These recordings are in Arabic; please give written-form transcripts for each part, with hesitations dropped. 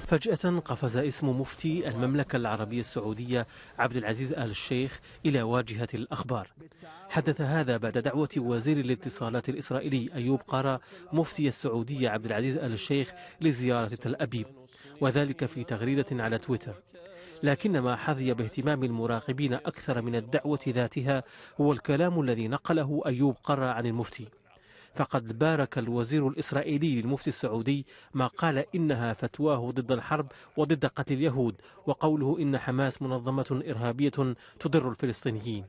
فجأة قفز اسم مفتي المملكة العربية السعودية عبد العزيز آل الشيخ إلى واجهة الأخبار. حدث هذا بعد دعوة وزير الاتصالات الإسرائيلي أيوب قارة مفتي السعودية عبد العزيز آل الشيخ لزيارة تل أبيب، وذلك في تغريدة على تويتر. لكن ما حظي باهتمام المراقبين أكثر من الدعوة ذاتها هو الكلام الذي نقله أيوب قارة عن المفتي، فقد بارك الوزير الإسرائيلي للمفتي السعودي ما قال إنها فتواه ضد الحرب وضد قتل اليهود، وقوله إن حماس منظمة إرهابية تضر الفلسطينيين.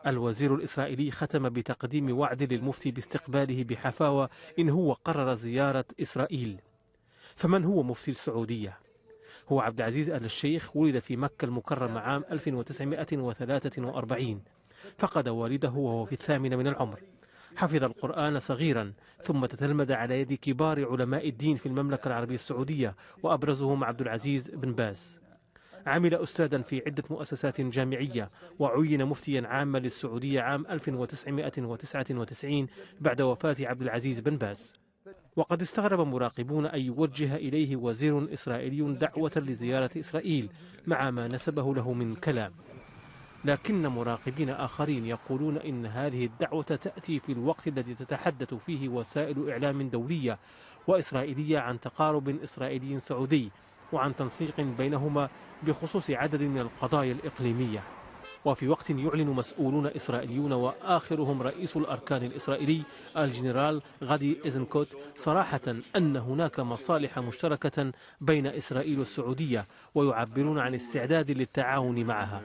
الوزير الإسرائيلي ختم بتقديم وعد للمفتي باستقباله بحفاوة إن هو قرر زيارة إسرائيل. فمن هو مفتي السعودية؟ هو عبد العزيز آل الشيخ، ولد في مكة المكرمة عام 1943، فقد والده وهو في 8 من العمر. حفظ القرآن صغيرا، ثم تتلمذ على يد كبار علماء الدين في المملكة العربية السعودية، وأبرزهم عبد العزيز بن باز. عمل أستاذا في عدة مؤسسات جامعية، وعين مفتيا عاما للسعودية عام 1999 بعد وفاة عبد العزيز بن باز. وقد استغرب مراقبون أن يوجه إليه وزير إسرائيلي دعوة لزيارة إسرائيل مع ما نسبه له من كلام، لكن مراقبين آخرين يقولون إن هذه الدعوة تأتي في الوقت الذي تتحدث فيه وسائل إعلام دولية وإسرائيلية عن تقارب إسرائيلي سعودي وعن تنسيق بينهما بخصوص عدد من القضايا الإقليمية، وفي وقت يعلن مسؤولون إسرائيليون وآخرهم رئيس الأركان الإسرائيلي الجنرال غادي إيزنكوت صراحة أن هناك مصالح مشتركة بين إسرائيل والسعودية، ويعبرون عن استعداد للتعاون معها.